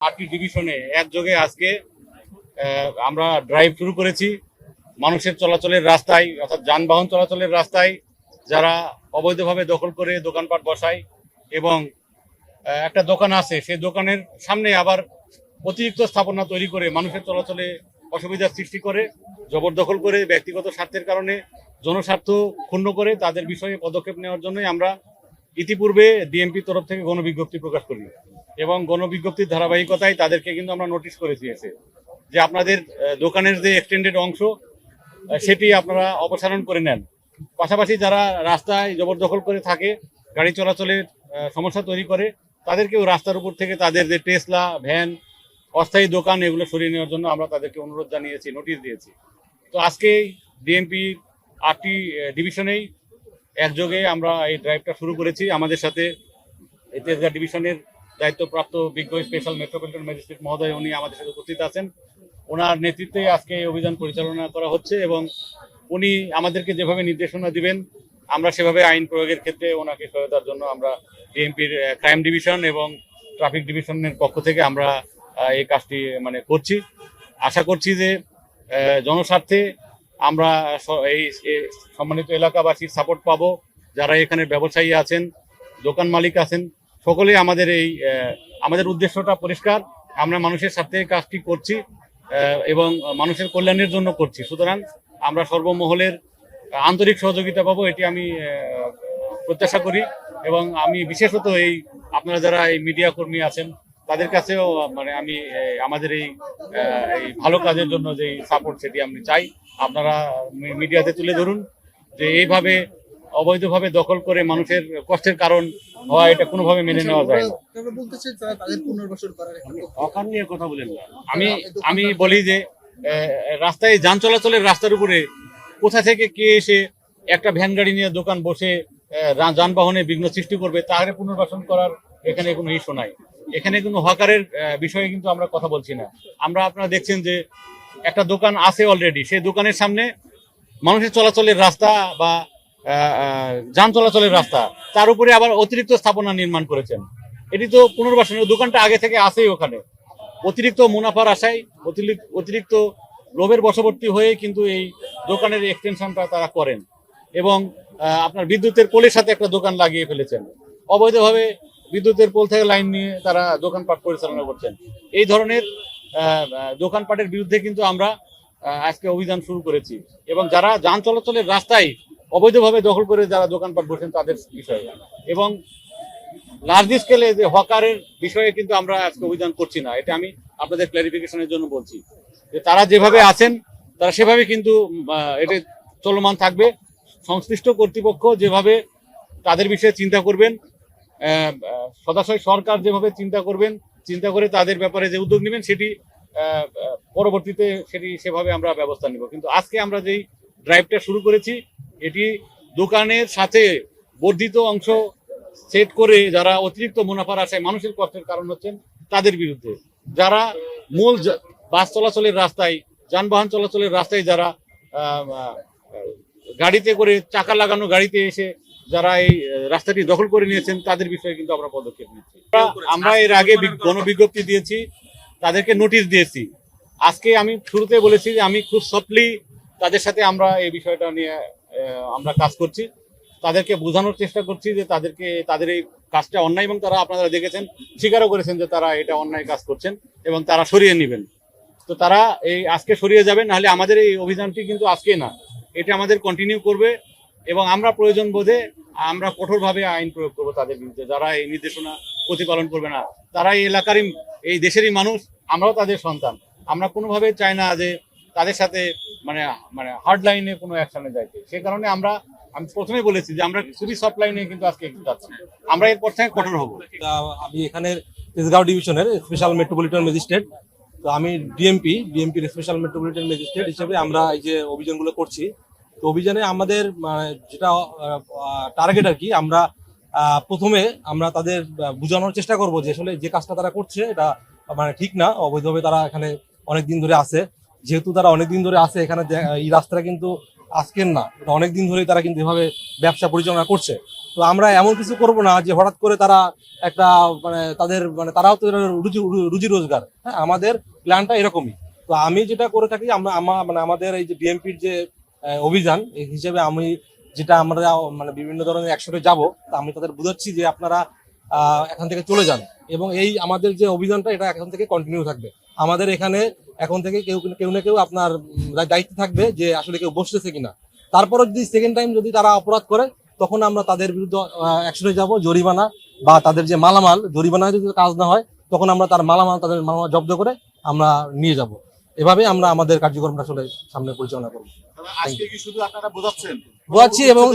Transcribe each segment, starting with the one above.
8টি ডিভিশনে একযোগে আজকে আমরা ড্রাইভ শুরু করেছি। মানুষের চলাচলের রাস্তায় অর্থাৎ যানবাহন চলাচলের রাস্তায় যারা অবৈধভাবে দখল করে দোকানপাট বসায় এবং একটা দোকান আছে, সেই দোকানের সামনে আবার অতিরিক্ত স্থাপনা তৈরি করে মানুষের চলাচলে অসুবিধার সৃষ্টি করে, জবরদখল করে ব্যক্তিগত স্বার্থের কারণে জনস্বার্থ ক্ষুণ্ণ করে, তাদের বিষয়ে পদক্ষেপ নেওয়ার জন্যই আমরা ইতিপূর্বে ডিএমপি তরফ থেকে গণবিজ্ঞপ্তি প্রকাশ করি এবং গণবিজ্ঞপ্তির ধারাবাহিকতায় তাদেরকে কিন্তু আমরা নোটিশ করে দিয়েছি যে আপনাদের দোকানের যে এক্সটেন্ডেড অংশ সেটি আপনারা অপসারণ করে নেন। পাশাপাশি যারা রাস্তায় জবরদখল করে থাকে, গাড়ি চলাচলের সমস্যা তৈরি করে, তাদেরকেও রাস্তার উপর থেকে তাদের যে টেসলা ভ্যান, অস্থায়ী দোকান এগুলো সরিয়ে নেওয়ার জন্য আমরা তাদেরকে অনুরোধ জানিয়েছি, নোটিশ দিয়েছি। তো আজকে ডিএমপি 8টি ডিভিশনেই একযোগে আমরা এই ড্রাইভটা শুরু করেছি। আমাদের সাথে এই তেজগাঁ ডিভিশনের দায়িত্বপ্রাপ্ত বিজ্ঞ স্পেশাল মেট্রোপলিটন ম্যাজিস্ট্রেট মহোদয় উনি আমাদের সাথে উপস্থিত আছেন। ওনার নেতৃত্বে আজকে এই অভিযান পরিচালনা করা হচ্ছে এবং উনি আমাদেরকে যেভাবে নির্দেশনা দিবেন আমরা সেভাবে আইন প্রয়োগের ক্ষেত্রে ওনাকে সহায়তার জন্য আমরা ডিএমপির ক্রাইম ডিভিশন এবং ট্রাফিক ডিভিশনের পক্ষ থেকে আমরা এই কাজটি করছি। আশা করছি যে জনস্বার্থে আমরা এই সম্মানিত এলাকাবাসীর সাপোর্ট পাবো। যারা এখানে ব্যবসায়ী আছেন, দোকান মালিক আছেন, সকলেই আমাদের উদ্দেশ্যটা পরিষ্কার। আমরা মানুষের স্বার্থে কাজটি করছি এবং মানুষের কল্যাণের জন্য করছি। সুতরাং আমরা সর্বমহলের আন্তরিক সহযোগিতা পাবো, এটি আমি প্রত্যাশা করি। এবং আমি বিশেষত আপনারা যারা এই মিডিয়া কর্মী আছেন তাদের কাছেও আমি আমাদের এই ভালো কাজের জন্য যে সাপোর্ট সেটি আমি চাই। আপনারা মিডিয়াতে তুলে ধরুন যে এইভাবে অবৈধভাবে দখল করে মানুষের কষ্টের কারণ হওয়া এটা কোনোভাবে মেনে নেওয়া যায় না। নিয়ে কথা বলেন না। আমি বলি যে রাস্তায় যান চলাচলের রাস্তার উপরে কোথা থেকে কে এসে একটা ভ্যান গাড়ি নিয়ে দোকান বসে যানবাহনে বিঘ্ন সৃষ্টি করবে তাহলে পুনর্বাসন করার এখানে কোনো ইস্যু নাই। এখানে কোনো হকারের বিষয়ে কিন্তু আমরা কথা বলছি না। আপনারা দেখছেন যে একটা দোকান আছে অলরেডি, সেই দোকানের সামনে মানুষের চলাচলের রাস্তা বা যান চলাচলের রাস্তা, তার উপরে আবার অতিরিক্ত স্থাপনা নির্মাণ করেছেন। এটি তো পুনর্বাসনের দোকানটা আগে থেকে আছেই, ওখানে অতিরিক্ত মুনাফার আশায় অতিরিক্ত লোভের বশবর্তী হয়ে কিন্তু এই দোকানের এক্সটেনশনটা তারা করেন এবং আপনার বিদ্যুতের পোলের সাথে একটা দোকান লাগিয়ে ফেলেছেন। অবৈধভাবে বিদ্যুতের পোল থেকে লাইন নিয়ে তারা দোকানপাট পরিচালনা করছেন। এই ধরনের দোকানপাটের বিরুদ্ধে কিন্তু আমরা আজকে অভিযান শুরু করেছি এবং যারা যান চলাচলের রাস্তায় অবৈধভাবে দখল করে যারা দোকানপাট বসেন তাদের বিষয়ে এবং লার্জ স্কেলে যে হকারের বিষয়ে কিন্তু আমরা আজকে অভিযান করছি না। এটা আমি আপনাদের ক্লারিফিকেশনের জন্য বলছি যে তারা যেভাবে আছেন তারা সেভাবে কিন্তু এটা চলমান থাকবে। সংশ্লিষ্ট কর্তৃপক্ষ যেভাবে তাদের বিষয়ে চিন্তা করবেন, সদাশয় সরকার যেভাবে চিন্তা করে তাদের ব্যাপারে যে উদ্যোগ নেবেন সেটি পরবর্তীতে সেভাবে আমরা ব্যবস্থা নিব। কিন্তু আজকে আমরা যেই ড্রাইভটা শুরু করেছি এটি দোকানের সাথে বর্ধিত অংশ সেট করে যারা অতিরিক্ত মুনাফার আশায় মানুষের কষ্টের কারণ হচ্ছেন তাদের বিরুদ্ধে। যারা মূল বাস চলাচলের রাস্তায়, যানবাহন চলাচলের রাস্তায় যারা গাড়িতে করে চাকা লাগানো গাড়িতে এসে যারা এই রাস্তাটি দখল করে নিয়েছেন তাদের বিষয়ে কিন্তু আমরা পদক্ষেপ নিচ্ছি। আমরা এর আগে গণবিজ্ঞপ্তি দিয়েছি, তাদেরকে নোটিশ দিয়েছি। আজকে আমি শুরুতে বলেছি যে আমি খুব সফটলি তাদের সাথে আমরা এই বিষয়টা নিয়ে আমরা কাজ করছি, তাদেরকে বোঝানোর চেষ্টা করছি যে তাদের এই কাজটা অন্যায় এবং তারা আপনারা দেখেছেন স্বীকারও করেছেন যে তারা এটা অন্যায় কাজ করছেন এবং তারা সরিয়ে নেবেন। তো তারা আজকে সরিয়ে যাবেন, নাহলে আমাদের এই অভিযানটি কিন্তু আজকে না, এটা আমাদের কন্টিনিউ করবে এবং আমরা প্রয়োজন বোধে আমরা কঠোরভাবে আইন প্রয়োগ করবো তাদের বিরুদ্ধে। যারা এই নির্দেশনা প্রতিপালন করবে না, তারা এই এলাকারই, এই দেশেরই মানুষ, আমরাও তাদের সন্তান। আমরা কোনোভাবে চাই না যে তাদের সাথে হার্ড লাইনে কোনো অ্যাকশনে যাইতে। সে কারণে আমি প্রথমে বলেছি যে আমরা খুবই সফট লাইনে কিন্তু আজকে যাচ্ছি, আমরা এরপর থেকে কঠোর হবো। আমি এখানের তেজগাঁও ডিভিশনের স্পেশাল মেট্রোপলিটন ম্যাজিস্ট্রেট। তো আমি ডিএমপির স্পেশাল মেট্রোপলিটন ম্যাজিস্ট্রেট হিসেবে আমরা এই যে অভিযানগুলো করছি, তো অভিযানে আমাদের যেটা টার্গেট আর কি, আমরা প্রথমে আমরা তাদের বোঝানোর চেষ্টা করব যে আসলে যে কাজটা তারা করছে এটা ঠিক না। অবৈধভাবে তারা এখানে অনেকদিন ধরে আছে, যেহেতু তারা অনেকদিন ধরে আছে এখানে, এই রাস্তাটা কিন্তু আজকের না, অনেকদিন ধরেই তারা কিন্তু এভাবে ব্যবসা পরিচালনা করছে। তো আমরা এমন কিছু করব না যে হঠাৎ করে তারা একটা মানে তাদের মানে তারাও তো রুজি রোজগার। হ্যাঁ, আমাদের প্ল্যানটা এরকমই। তো আমি যেটা করে থাকি মানে আমাদের এই যে ডিএমপির যে অভিযান এই হিসেবে আমি যেটা আমরা মানে বিভিন্ন ধরনের একসাথে যাব, তা আমি তাদের বোঝাচ্ছি যে আপনারা এখান থেকে চলে যান, এবং এই আমাদের যে অভিযানটা এটা এখন থেকে কন্টিনিউ থাকবে। আমাদের এখানে এখন থেকে কেউ কেউ না কেউ আপনার দায়িত্ব থাকবে যে আসলে কেউ বসতেছে কিনা। তারপরে যদি সেকেন্ড টাইম যদি তারা অপরাধ করে তখন আমরা তাদের বিরুদ্ধে অ্যাকশনে যাব, জরিমানা বা তাদের যে মালামাল, জরিমানা যদি কাজ না হয় তখন আমরা তাদের মালামাল জব্দ করে আমরা নিয়ে যাব। এভাবে আমরা আমাদের কার্যক্রমটা আসলে সামনে পরিচালনা করবো। আজকে কি শুধু আপনারা বোঝাচ্ছেন? বোঝাচ্ছি এবং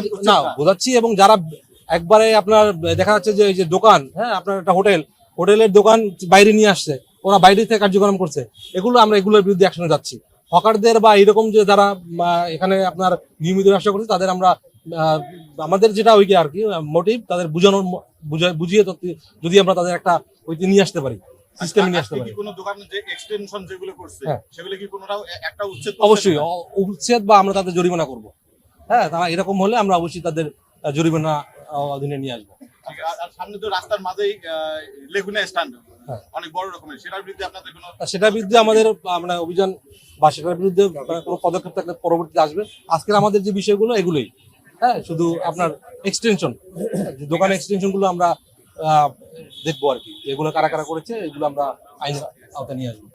বোঝাচ্ছি এবং যারা একবারে আপনার দেখা যাচ্ছে যে এই যে দোকান, হ্যাঁ আপনার একটা হোটেলের দোকান বাইরে নিয়ে আসছে, ওরা বাইরে থেকে কার্যক্রম করছে, এগুলোর বিরুদ্ধে অ্যাকশনে যাচ্ছি। হকারদের বা এরকম যে যারা এখানে আপনার নিয়মিত ব্যবসা করছে তাদের আমরা আমাদের যেটা ওই আর কি মোটিভ তাদের বুঝিয়ে যদি আমরা তাদের একটা ওইতে নিয়ে আসতে পারি, সিস্টেমে নিয়ে আসতে পারি। কোনো দোকানের যে এক্সটেনশন যেগুলো করছে হ্যাঁ। সেগুলো কি কোনোটাও একটা উচ্ছেদ? অবশ্যই উচ্ছেদ বা আমরা তাদের জরিমানা করব। হ্যাঁ, তারা এরকম হলে আমরা অবশ্যই তাদের জরিমানা অধীনে নিয়ে আসবো। আর সামনে তো রাস্তার মাঝেই লেগুনা স্ট্যান্ড হ্যাঁ। অনেক বড় রকমের, সেটার বিরুদ্ধে আপনাদের কোনো? সেটার বিরুদ্ধে আমাদের আমরা অভিযান বা সেটার বিরুদ্ধে কোনো পদক্ষেপ থাকলে পরবর্তীতে আসবে। আজকের আমাদের যে বিষয়গুলো এগুলোই, হ্যাঁ, শুধু আপনার এক্সটেনশন, দোকানের এক্সটেনশন গুলো আমরা দেখবো আর কি, এগুলো কারা কারা করেছে এগুলো আমরা আইন আওতায় নিয়ে আসবো।